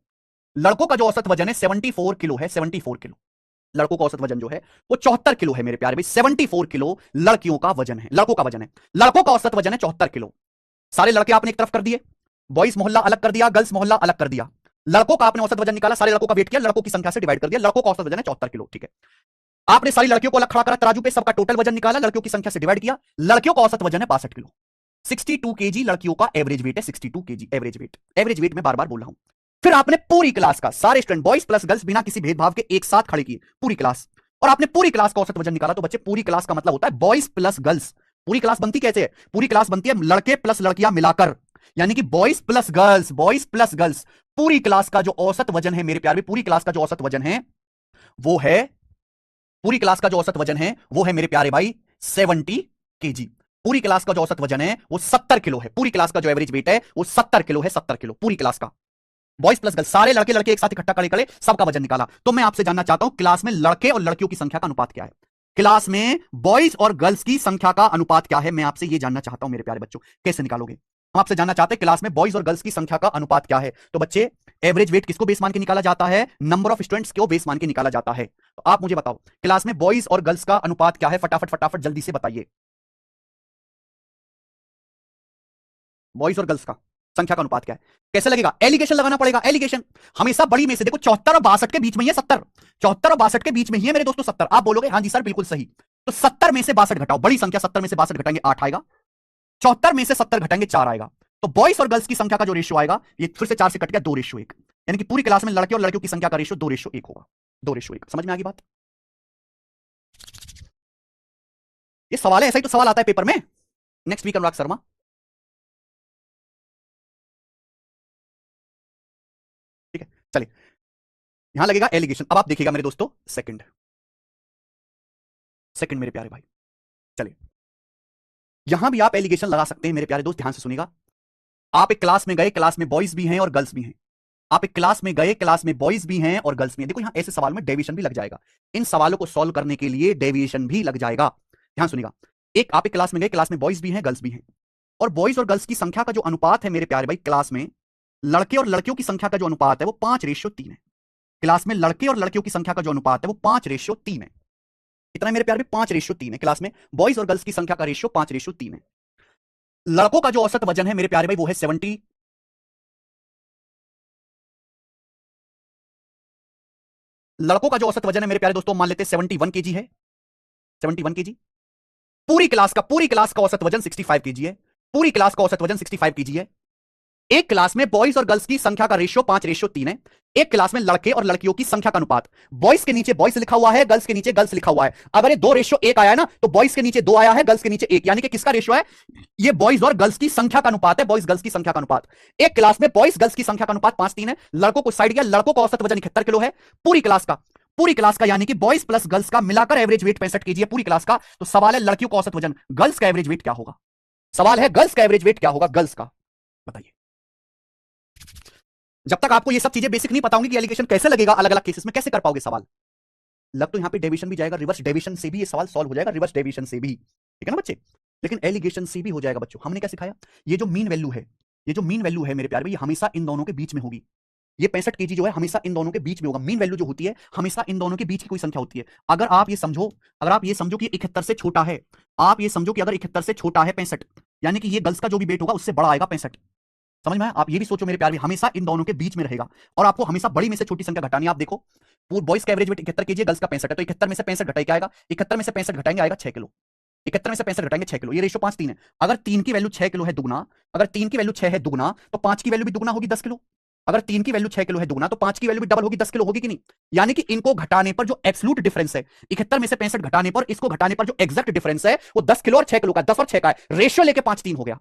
लड़कों का जो औसत वजन है 74 किलो है, 74 किलो। लड़कों का औसत वजन जो है वो 74 किलो है मेरे प्यारे भाई। 74 किलो लड़कियों का वजन है, लड़कों का वजन है। लड़कों का औसत वजन है 74 किलो। सारे लड़के आपने एक तरफ कर दिए, बॉयज मोहल्ला अलग कर दिया, गर्ल्स मोहल्ला अलग कर दिया। लड़कों का आपने औसत वजन निकाला, सारे लड़कों का वेट किया, लड़कों की संख्या से डिवाइड कर दिया, लड़कों का औसत वजन है 74 किलो। ठीक है, आपने सारी लड़कियों को अलग खड़ा करा तराजू पे, सबका टोटल वजन निकाला, लड़कियों की संख्या से डिवाइड किया, लड़कियों का औसत वजन है 62 किलो। 62 केजी लड़कियों का एवरेज वेट है, 62 KG average weight. Average weight में बार बार बोल रहा हूं। फिर आपने पूरी क्लास का, सारे स्टूडेंट बॉयज प्लस गर्ल्स बिना किसी भेदभाव के एक साथ खड़े किए, पूरी क्लास, और आपने पूरी क्लास का औसत वजन निकाला। तो बच्चे पूरी क्लास का मतलब होता है बॉयज प्लस गर्ल्स, पूरी क्लास बनती कैसे है? पूरी क्लास बनती है लड़के प्लस लड़कियां मिलाकर, यानी कि boys plus girls, boys plus girls. पूरी क्लास का जो औसत वजन है मेरे प्यारे, पूरी क्लास का जो औसत वजन है वो है, पूरी क्लास का जो औसत वजन है वो है मेरे प्यारे भाई 70 kg। पूरी क्लास का जो औसत वजन है वो 70 किलो है। पूरी क्लास का जो एवरेज वेट है वो 70 किलो है, 70 किलो पूरी क्लास का। बॉयज प्लस गर्ल्स, सारे लड़के लड़के एक साथ इकट्ठा करे करे सबका वजन निकाला। तो मैं आपसे जानना चाहता हूं क्लास में लड़के और लड़कियों की संख्या का अनुपात क्या है? क्लास में बॉयज और गर्ल्स की संख्या का अनुपात क्या है? मैं आपसे यह जानना चाहता हूं मेरे प्यारे बच्चों, कैसे निकालोगे? हम आपसे जानना चाहते हैं क्लास में बॉयज और गर्ल्स की संख्या का अनुपात क्या है। तो बच्चे, एवरेज वेट किसको बेस मान के निकाला जाता है? नंबर ऑफ स्टूडेंट्स को बेस मान के निकाला जाता है। तो आप मुझे बताओ क्लास में बॉयज और गर्ल्स का अनुपात क्या है? फटाफट फटाफट जल्दी से बताइए। बॉयज और गर्ल्स का संख्या का अनुपात क्या है? कैसे लगेगा? एलिगेशन लगाना पड़ेगा, एलिगेशन। हमेशा बड़ी में से देखो, 74 और 62 के बीच में ही है 70। 74 और 62 के बीच में ही है मेरे दोस्तों 70। आप बोलोगे हाँ जी सर बिल्कुल सही। तो 70 में से 62 घटाओ, बड़ी संख्या 70 में से 62 घटाएंगे 8 आएगा। 74 में से 70 घटाएंगे 4 आएगा। तो बॉयज और गर्ल्स की संख्या का जो रेशियो आएगा, ये फिर से 4 से कट गया, 2:1। यानी कि पूरी क्लास में लड़के और लड़कियों की संख्या का रेशियो 2:1 होगा। 2:1। समझ में आ गई बात? ये सवाल है, ऐसा ही तो सवाल आता है पेपर में। Next week Anurag Sharma. ठीक है, चलिए यहां लगेगा एलिगेशन। अब आप देखिएगा मेरे दोस्तों, सेकंड सेकंड मेरे प्यारे भाई, चलिए यहां भी आप एलिगेशन लगा सकते हैं मेरे प्यारे दोस्त, ध्यान से सुनिएगा। आप एक क्लास में गए, क्लास में बॉयज भी हैं और गर्ल्स भी हैं। आप एक क्लास में गए, क्लास में बॉयज भी हैं और गर्ल्स भी हैं। देखो यहां ऐसे सवाल में डेविएशन भी लग जाएगा। इन सवालों को सॉल्व करने के लिए डेविएशन भी लग जाएगा। ध्यान सुनिएगा, एक आप एक क्लास में गए, क्लास में बॉयज भी हैं गर्ल्स भी हैं, और बॉयज और गर्ल्स की संख्या का जो अनुपात है मेरे प्यारे भाई, क्लास में लड़के और लड़कियों की संख्या का जो अनुपात है वो 5:3 है। क्लास में लड़के और लड़कियों की संख्या का जो अनुपात है वो 5:3 है। इतना मेरे प्यारे भाई, 5:3 है। क्लास में बॉयज और गर्ल्स की संख्या का रेशियो 5:3 है। लड़कों का जो औसत वजन है मेरे प्यारे भाई वो है 70। लड़कों का जो औसत वजन है मेरे प्यारे दोस्तों मान लेते हैं 71 kg है। 71 kg। पूरी क्लास का औसत वजन 65 kg है। पूरी क्लास का औसत वजन 65 kg है। एक क्लास में बॉयज और गर्ल्स की संख्या का रेशियो 5:3 है। एक क्लास में लड़के और लड़कियों की संख्या का अनुपात, बॉयज के नीचे बॉयज लिखा हुआ है, गर्ल्स के नीचे गर्ल्स लिखा हुआ है। अगर ये 2:1 आया ना, तो बॉयज के नीचे 2 आया है, गर्ल्स के नीचे 1, यानी कि किसका रेशियो है? ये बॉयज और गर्ल्स की संख्या का अनुपात है, बॉयज गर्ल्स की संख्या का अनुपात। एक क्लास में बॉयज गर्ल्स की संख्या का अनुपात 5:3 है। लड़कों को साइड किया, लड़कों का औसत वजन 71 किलो है पूरी क्लास का, यानी कि बॉयज प्लस गर्ल्स का मिलाकर एवरेज वेट 65 kg है पूरी क्लास का। तो सवाल है लड़कियों का औसत वजन, गर्ल्स का एवरेज वेट क्या होगा? सवाल है गर्ल्स का एवरेज वेट क्या होगा, गर्ल्स का, बताइए। जब तक आपको ये सब चीजें बेसिक नहीं पता होंगी कि एलिगेशन कैसे लगेगा अलग अलग केसेस में, कैसे कर पाओगे सवाल? लग तो यहां पे डेविएशन भी जाएगा, रिवर्स डेविएशन से भी ये सवाल सॉल्व हो जाएगा, रिवर्स डेविएशन से भी, ठीक है ना बच्चे? लेकिन एलिगेशन से भी हो जाएगा बच्चों। हमने क्या सिखाया? ये जो मीन वैल्यू है, ये जो मीन वैल्यू है मेरे प्यारे भाई, ये हमेशा इन दोनों के बीच में होगी। ये 65 kg जो है हमेशा इन दोनों के बीच में होगा। मीन वैल्यू जो होती है हमेशा इन दोनों के बीच की कोई संख्या होती है। अगर आप ये समझो कि 71 से छोटा है, आप ये समझो कि अगर 71 से छोटा है 65, यानी कि ये गर्ल्स का जो भी वेट होगा उससे बड़ा आएगा 65। समझ में आया? आप ये भी सोचो मेरे प्यारे, हमेशा इन दोनों के बीच में रहेगा और आपको हमेशा बड़ी में से छोटी संख्या घटानी है। आप देखो, बॉयज का एवरेज वेट 71 kg है, गर्ल्स का 65 है, तो 71 में से 65 घटाई क्या आएगा? 71 में से 65 घटाएंगे आएगा 6 किलो। 71 में से 65 घटाएंगे 6 किलो। ये रेशियो 5:3 है। अगर 3 की वैल्यू 6 किलो है दुगना, अगर 3 की वैल्यू 6 है दुगना, तो 5 की वैल्यू भी दुगना होगी 10 किलो। अगर 3 की वैल्यू 6 किलो है दुगना, तो 5 की वैल्यू भी डबल होगी 10 किलो होगी कि नहीं? यानी कि इनको घटाने पर जो एब्सोल्यूट डिफरेंस है, 71 में से 65 घटाने पर, इसको घटाने पर जो एग्जैक्ट डिफरेंस है वो 10 किलो और 6 किलो का, 10 और 6 का है। रेशियो लेके 5:3 हो गया,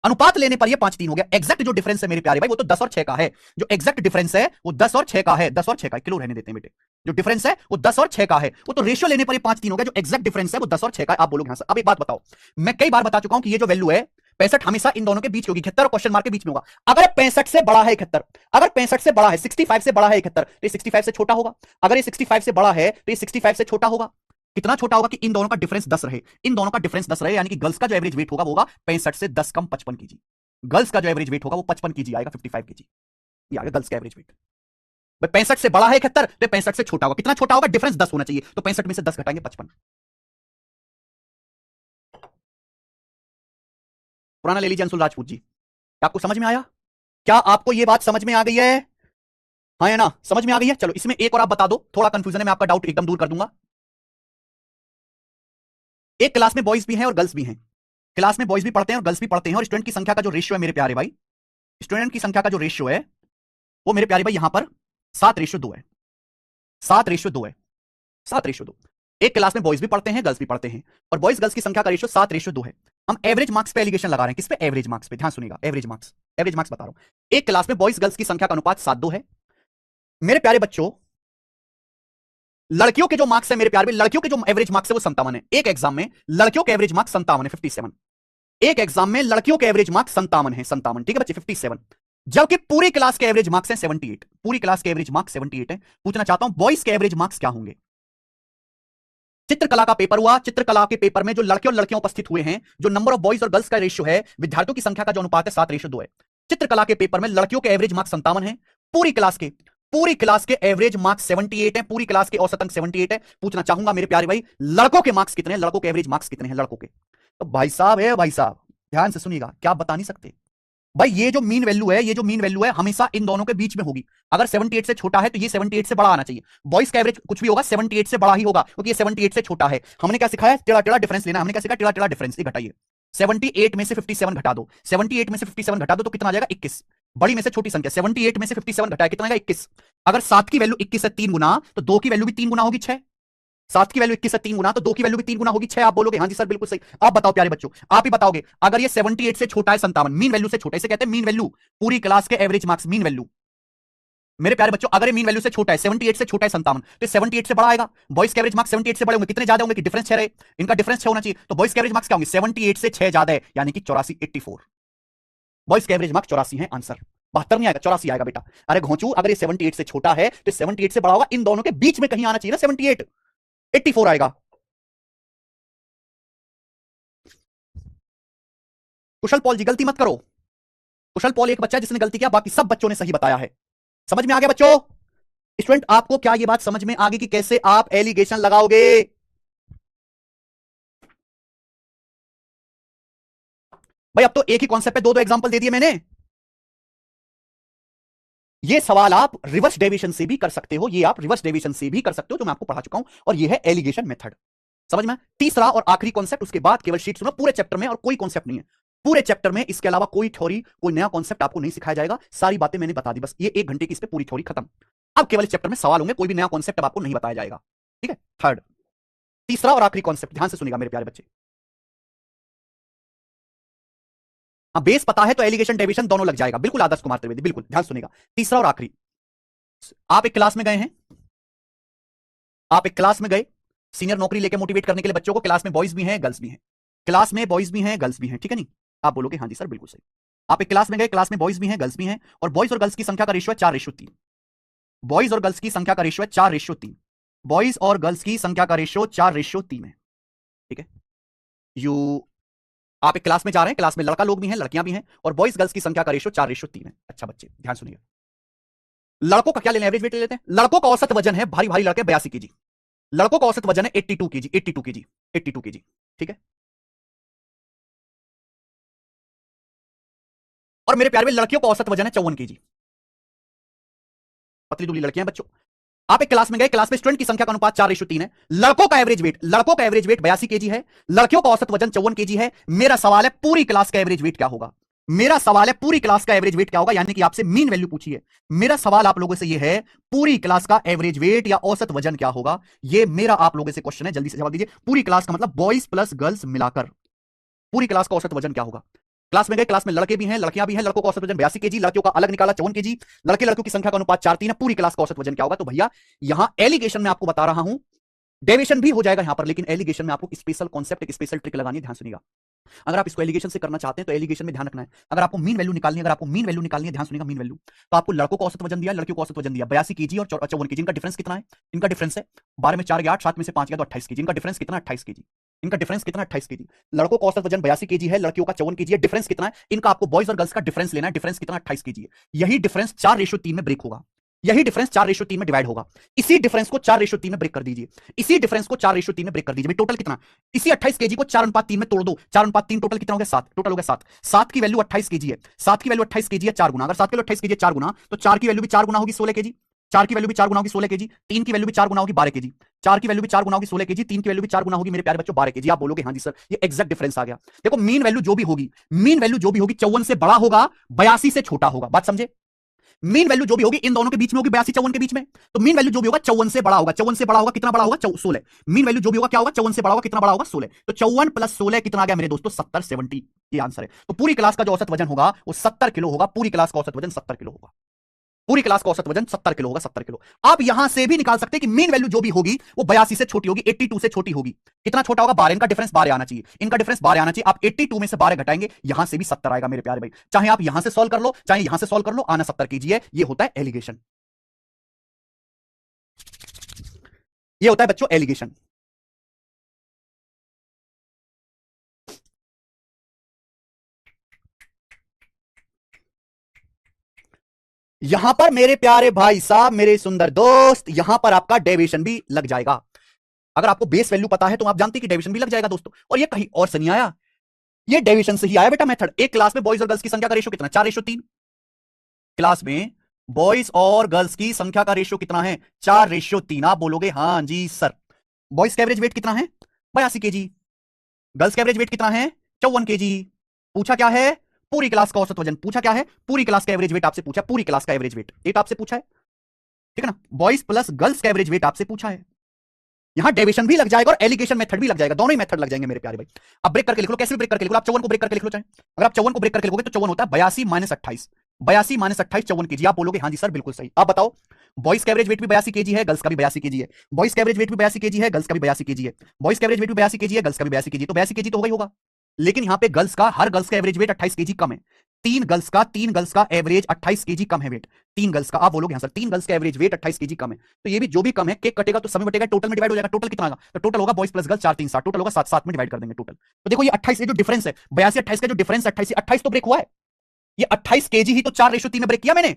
अनुपात लेने पर ये 5:3 हो गया। एग्जैक्ट जो डिफरेंस है मेरे प्यारे भाई वो तो 10 और 6 का है। जो एग्जैक्ट डिफरेंस है वो 10 और 6 का है, 10 और 6 का, किलो रहने देते हैं बेटे। जो डिफरेंस है वो 10 और 6 का है, वो तो रेशियो लेने पर ये 5:3 हो गया। जो एग्जैक्ट डिफरेंस है वो 10 और 6 का है। आप बोलोगे हाँ सर। अब एक बात बताओ, मैं कई बार बता चुका हूं कि ये जो वैल्यू है 65 हमेशा इन दोनों के बीच होगी, 71 और क्वेश्चन मार्क के बीच में होगा। अगर 65 से बड़ा है 71, अगर 65 से बड़ा है, 65 से बड़ा है 71, तो ये 65 से छोटा होगा। अगर ये 65 से बड़ा है तो ये 65 से छोटा होगा। कितना छोटा होगा? कि इन दोनों का डिफरेंस 10 रहे, इन दोनों का डिफरेंस 10 रहे, यानी कि गर्ल्स का जो एवरेज वेट होगा वो होगा 65 से 10 कम 55 kg। गर्ल्स का जो एवरेज वेट होगा वो 55 kg आएगा, 55 kg। ये आएगा गर्ल्स का एवरेज वेट। भाई 65 से बड़ा है 71, तो 65 से छोटा होगा। कितना छोटा होगा? डिफरेंस 10 होना चाहिए, तो 65 में से 10 घटाएंगे 55। पुराना ले लीजिए अंशुल राजपूत जी। क्या आपको समझ में आया? क्या आपको यह बात समझ में आ गई है? हाँ या ना? समझ में आ गई है? चलो इसमें एक और आप बता दो, थोड़ा कंफ्यूजन है, मैं आपका डाउट एकदम दूर कर दूंगा। एक क्लास में बॉयज भी हैं और गर्ल्स भी हैं, क्लास में बॉयज भी पढ़ते हैं और गर्ल्स भी पढ़ते हैं, और स्टूडेंट की संख्या का जो रेशियो है मेरे प्यारे भाई, स्टूडेंट की संख्या का जो रेशियो है वो मेरे प्यारे भाई यहां पर 7:2 है। 7:2 है, 7:2। एक क्लास में बॉयज भी पढ़ते हैं, गर्ल्स भी पढ़ते हैं, और बॉयज गर्ल्स की संख्या का रेशियो 7:2 है। हम एवरेज मार्क्स पे एलिगेशन लगा रहे हैं। किस पे? एवरेज मार्क्स पे। ध्यान सुनिएगा, एवरेज मार्क्स, एवरेज मार्क्स बता रहा हूं। एक क्लास में बॉयज गर्ल्स की संख्या का अनुपात 7:2 है। मेरे प्यारे बच्चों, लड़कियों के जो मार्क्स है, मेरे प्यारे, लड़कियों के जो एवरेज मार्क्स है वो 57 है। एक एग्जाम में लड़कियों के एवरेज मार्क्स 57 है, 57। एक एग्जाम में लड़कियों के एवरेज मार्क्स 57 है, 57, ठीक है बच्चे, 57। जबकि पूरी क्लास के एवरेज मार्क्स हैं 78। पूरी क्लास के एवरेज मार्क्स 78 है। पूछना चाहता हूं बॉयज के एवरेज मार्क्स क्या होंगे? चित्रकला का पेपर हुआ, चित्रकला के पेपर में जो लड़के और लड़कियां उपस्थित हुए हैं, जो नंबर ऑफ बॉयज और गर्ल्स का रेशियो है, विद्यार्थियों की संख्या का जो अनुपात है 7:2 है। चित्रकला के पेपर में लड़कियों के एवरेज मार्क्स 57 है, पूरी क्लास के एवरेज मार्क्स 78 है, पूरी क्लास के औसत अंक 78 है। पूछना चाहूंगा मेरे प्यारे भाई, लड़कों के मार्क्स कितने हैं? लड़कों के एवरेज मार्क्स कितने हैं लड़कों के? तो भाई साहब है, भाई साहब ध्यान से सुनिएगा, क्या आप बता नहीं सकते भाई? ये जो मीन वैल्यू है, ये जो मीन वैल्यू है हमेशा इन दोनों के बीच में होगी। अगर 78 से छोटा है तो ये 78 से बड़ा आना चाहिए। बॉयज का एवरेज कुछ भी होगा 78 से बड़ा ही होगा, क्योंकि ये 78 से छोटा है। हमने क्या सिखाया? टेढ़ा टेढ़ा डिफरेंस लेना। हमने क्या सिखाया? टेढ़ा टेढ़ा डिफरेंस। ये घटाइए, 78 में से 57 घटा दो, 78 में से 57 घटा दो तो कितना आ जाएगा? 21। बड़ी में से छोटी संख्या 78 में से 57 घटाया कितना आएगा? 21। अगर 7 की वैल्यू 21 से 3 गुना, तो 2 की वैल्यू भी 3 गुना होगी, 6। 7 की वैल्यू 21 से 3 गुना, तो 2 की वैल्यू भी 3 गुना होगी, 6। आप बोलोगे हाँ जी सर बिल्कुल सही। आप बताओ प्यारे बच्चों, आप ही बताओगे, अगर ये 78 से छोटा है 57, मीन वैल्यू से छोटा, इसे कहते हैं मीन वैल्यू। पूरी क्लास के एवरेज मार्क्स मीन वैल्यू। मेरे प्यारे बच्चों, अगर ये मीन वैल्यू से छोटा है, 78 से छोटा है 57, तो 78 से बड़ा आएगा। बॉयज के एवरेज मार्क्स 78 से बड़े होंगे, कितने ज्यादा होंगे कि डिफरेंस 6 रहे, इनका डिफरेंस 6 होना चाहिए। तो बॉयज के एवरेज मार्क्स क्या होंगे? 78 से 6 ज्यादा है, यानी कि 84, 84। बॉयज के एवरेज मार्क्स 84 है। आंसर 72 नहीं आएगा, 84 आएगा बेटा। अरे घोंचू, अगर ये 78 से छोटा है तो 78 से बड़ा होगा, इन दोनों के बीच में कहीं आना चाहिए ना। 78, 84 आएगा। कुशल पॉल जी गलती मत करो। कुशल पॉल एक बच्चा है जिसने गलती किया, बाकी सब बच्चों ने सही बताया है। समझ में आ गया बच्चों? स्टूडेंट, आपको क्या ये बात समझ में आ गई कि कैसे आप एलिगेशन लगाओगे? भाई अब तो एक ही कॉन्सेप्ट पे दो दो एग्जांपल दे दिए मैंने। ये सवाल आप रिवर्स डेविएशन से भी कर सकते हो, ये आप रिवर्स डेविएशन से भी कर सकते हो, जो मैं आपको पढ़ा चुका हूं, और ये है एलिगेशन मेथड। समझ में? तीसरा और आखिरी कॉन्सेप्ट, उसके बाद केवल शीट सुनो। पूरे चैप्टर में और कोई कॉन्सेप्ट नहीं है, पूरे चैप्टर में इसके अलावा कोई थ्योरी, कोई नया कॉन्सेप्ट आपको नहीं सिखाया जाएगा। सारी बातें मैंने बता दी, बस ये 1 घंटे की इस पे पूरी थ्योरी खत्म। अब केवल इस चैप्टर में सवाल होंगे, कोई भी नया कॉन्सेप्ट आपको नहीं बताया जाएगा। ठीक है? थर्ड, तीसरा और आखिरी कॉन्सेप्ट, ध्यान से सुनिएगा मेरे प्यारे बच्चे। हाँ, बेस पता है तो एलिगेशन डेविएशन दोनों लग जाएगा, बिल्कुल आदर्श कुमार त्रिवेदी, बिल्कुल ध्यान सुनिएगा। तीसरा और आखिरी, आप एक क्लास में गए हैं, आप एक क्लास में गए सीनियर नौकरी लेके मोटिवेट करने के लिए बच्चों को। क्लास में बॉयज भी हैं, गर्ल्स भी हैं, क्लास में बॉयज भी हैं, गर्ल्स भी हैं, ठीक है नहीं? आप बोलोगे हाँ जी सर बिल्कुल सही। आप एक क्लास में गए, क्लास में बॉयज भी हैं, गर्ल्स भी हैं, और बॉयज और गर्ल्स की संख्या का रेशियो है 4:3। बॉयज और गर्ल्स की संख्या का रेशियो है 4:3। बॉयज और गर्ल्स की संख्या का रेशियो 4:3 है, ठीक है? यू आप एक क्लास में जा रहे हैं, क्लास में लड़का लोग भी हैं, लड़कियां भी हैं, और बॉयज गर्ल्स की संख्या का रेशियो 4:3 है। अच्छा बच्चे ध्यान सुनिए, लड़कों का क्या लेना, एवरेज वेट ले लेते हैं। लड़कों का औसत वजन है, भारी भारी लड़के 82 केजी, लड़कों का औसत वजन है 82 केजी, 82 केजी, 82 केजी, ठीक है? और मेरे प्यारे में लड़कियों का औसत वजन है 54 केजी, पतली दुबली लड़कियां बच्चों। आप एक क्लास में गए, क्लास में स्टूडेंट की संख्या का अनुपात 4:3 है। लड़कों का एवरेज वेट 82 केजी है, लड़कियों का औसत वजन 54 केजी है। मेरा सवाल है पूरी क्लास का एवरेज वेट क्या होगा? मेरा सवाल है पूरी क्लास का एवरेज वेट क्या होगा, यानी कि आपसे मीन वैल्यू पूछी है। मेरा सवाल आप लोगों से यह है, पूरी क्लास का एवरेज वेट या औसत वजन क्या होगा? यह मेरा आप लोगों से क्वेश्चन है, जल्दी से जवाब दीजिए। पूरी क्लास का मतलब बॉयज प्लस गर्ल्स मिलाकर पूरी क्लास का औसत वजन क्या होगा? क्लास में गए, क्लास में लड़के भी हैं, लड़कियां भी हैं, लड़कों का औसत वजन 82 केजी, लड़कियों का अलग निकाला 54 केजी, लड़के लड़कियों की संख्या का अनुपात 4:3 है। पूरी क्लास का औसत वजन क्या होगा? तो भैया यहां एलिगेशन में आपको बता रहा हूं, डेविएशन भी हो जाएगा यहां पर, लेकिन एलिगेशन में आपको स्पेशल कॉन्सेप्ट, एक स्पेशल ट्रिक लगानी है, ध्यान सुनिएगा। अगर आप इसको एलिगेशन से करना चाहते हैं तो एलिगेशन में ध्यान रखना है, अगर आपको मीन वैल्यू निकालनी है, अगर आपको मीन वैल्यू निकालनी है, ध्यान सुनिएगा, मीन वैल्यू, तो आपको लड़कों का औसत वजन दिया, लड़कियों का औसत वजन दिया, 82 केजी और 54 केजी। इनका डिफरेंस कितना है? इनका डिफरेंस है 12 में 4 गया 8, 7 में से 5 गया तो 28 केजी। इनका डिफरेंस कितना? 28 केजी। इनका डिफरेंस कितना? 28 केजी। लड़कों का औसत वजन 82 केजी है, लड़कियों का 54 केजी है। डिफरेंस कितना है इनका? आपको बॉयज और गर्ल्स का डिफरेंस लेना है। डिफरेंस कितना? 28 केजी है। यही डिफरेंस 4:3 में ब्रेक होगा, यही डिफरेंस 4:3 में डिवाइड होगा। इसी डिफरेंस को 4:3 में ब्रेक कर दीजिए, इसी डिफरेंस को 4:3 में ब्रेक कर दीजिए। टोटल कितना? इसी 28 केजी को 4:3 में तोड़ दो, 4:3 टोटल कितना हो गया? 7, टोटल हो गया 7। 7 की वैल्यू 28 केजी है, 7 की वैल्यू 28 केजी है 4 गुना। अगर 7 की वैल्यू 28 केजी है 4 गुना, तो 4 की वैल्यू भी 4 गुना होगी 16 केजी, 4 की वैल्यू भी 4 गुना होगी 16 केजी, 3 की वैल्यू भी 4 गुना होगी 12 केजी, 4 की वैल्यू भी 4 गुना होगी 16 केजी, 3 की वैल्यू भी 4 गुना होगी मेरे प्यारे बच्चों 12 केजी। आप बोलोगे हाँ जी सर ये एग्जैक्ट डिफरेंस आ गया। देखो मीन वैल्यू जो भी होगी, मीन वैल्यू जो भी होगी 54 से बड़ा होगा, 82 से छोटा होगा, बात समझे? मीन वैल्यू जो भी होगी इन दोनों के बीच में होगी, 82 54 के बीच में। तो मीन वैल्यू जो भी होगा 54 से बड़ा होगा। 54 से बड़ा होगा कितना बड़ा होगा? 16। मीन वैल्यू जो भी होगा क्या होगा? 54 से बड़ा होगा कितना बड़ा होगा? 16। तो 54 प्लस 16 कितना आ गया मेरे दोस्तों? 70 70। ये आंसर है। तो पूरी क्लास का जो औसत वजन होगा वो 70 किलो होगा। पूरी क्लास का औसत वजन 70 किलो होगा। पूरी क्लास का औसत वजन 70 किलो होगा। 70 किलो। आप यहां से भी निकाल सकते हैं कि मीन वैल्यू जो भी होगी वो 82 से छोटी होगी, 82 से छोटी होगी। कितना छोटा होगा? 12। इनका डिफरेंस 12 आना चाहिए। इनका डिफरेंस 12 आना चाहिए। आप 82 में से 12 घटाएंगे, यहां से भी 70 आएगा मेरे प्यारे भाई। चाहे आप यहां से सॉल्व कर लो, चाहे यहां से सॉल्व कर लो, आना 70 केजी है। ये होता है एलिगेशन। ये होता है बच्चों एलिगेशन। यहां पर मेरे प्यारे भाई साहब, मेरे सुंदर दोस्त, यहां पर आपका डेविएशन भी लग जाएगा। अगर आपको बेस वैल्यू पता है तो आप जानते हैं कि डेविएशन भी लग जाएगा दोस्तों। और ये कहीं और से नहीं आया, ये डेविएशन से ही आया बेटा मेथड। एक क्लास में बॉयज और गर्ल्स की संख्या का रेशियो कितना? 4:3। क्लास में बॉयज और गर्ल्स की संख्या का रेशियो कितना है? 4:3। आप बोलोगे हाँ जी सर। बॉयज का एवरेज वेट कितना है? 82 kg। गर्ल्स का एवरेज वेट कितना है? 54 kg। पूछा क्या है? पूरी क्लास का औसत वजन। पूछा क्या है? पूरी क्लास का एवरेज वेट आपसे पूछा। पूरी क्लास का एवरेज वेट एक आपसे पूछा है, ठीक है ना। बॉयज प्लस गर्ल्स का एवरेज वेट आपसे पूछा है। यहां डेविएशन भी लग जाएगा और एलिगेशन मेथड भी लग जाएगा। दोनों ही मेथड लग जाएंगे मेरे प्यारे भाई। अब ब्रेक करके लिख लो, कैसे भी ब्रेक करके लिख लो। आप 54 को ब्रेक करके लिख लो चाहे। अगर आप 54 को ब्रेक करके लिखोगे तो 54 होता है 82 माइनस 28। 82 minus 28 54 kg। आप बोलोगे हाँ जी सर बिल्कुल सही। आप बताओ, बॉयज का एवरेज वेट भी 82 kg है, गर्ल्स का भी 82 kg है। बॉयज का एवरेज वेट भी 82 kg है, गर्ल्स का भी 82 kg है। बॉयज का एवरेज वेट भी 82 kg है, गर्ल्स का भी 82 kg। तो 82 kg तो हो गई होगा। लेकिन यहां पे गर्ल्स का, हर गर्ल्स का एवरेज वेट 28 kg कम है। तीन गर्ल्स का एवरेज 28 kg कम है वेट। तीन गर्ल्स का, आप बोलोगे हाँ सर, तीन गर्ल्स का एवरेज वेट 28 kg कम है। तो ये भी जो भी कम है, केक कटेगा तो समय बटेगा, टोटल में डिवाइड हो जाएगा। टोटल कितना आएगा? तो टोटल होगा बॉयज प्लस गर्ल्स 4 3 7। टोटल होगा 7 7 में डिवाइड कर देंगे टोटल। तो देखो ये 28 जो डिफरेंस है, 82 28 का जो डिफरेंस 28 तो ब्रेक हुआ है। ये 28 kg ही तो 4:3 में ब्रेक किया मैंने।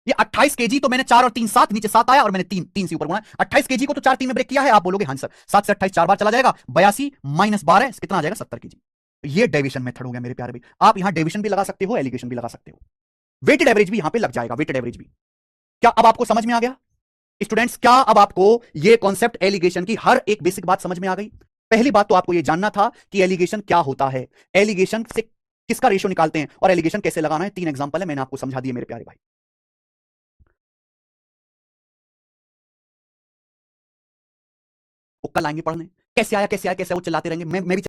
ये 28 kg तो मैंने 4 और 3 7, नीचे 7 आया और मैंने 3 से ऊपर गुणा। 28 kg को तो 4 3 में ब्रेक किया है। आप बोलोगे हाँ सर, 7 से 28 4 बार चला जाएगा, 82 माइनस 12 कितना आ जाएगा? 70 kg। ये डेविएशन मेथड हो गया मेरे प्यारे भाई। आप यहां डेविएशन भी लगा सकते हो, एलिगेशन भी लगा सकते हो, वेटेड एवरेज भी यहां पे लग जाएगा, वेटेड एवरेज भी। क्या अब आपको समझ में आ गया स्टूडेंट्स? क्या अब आपको ये कॉन्सेप्ट एलिगेशन की हर एक बेसिक बात समझ में आ गई? पहली बात तो आपको ये जानना था कि एलिगेशन क्या होता है, एलिगेशन से किसका रेशियो निकालते हैं और एलिगेशन कैसे लगाना है। 3 एग्जांपल है, मैंने आपको समझा दिए मेरे प्यारे भाई। वो कल आएंगे पढ़ने, कैसे आया कैसे आया कैसे आया, वो चिल्लाते रहेंगे। मैं भी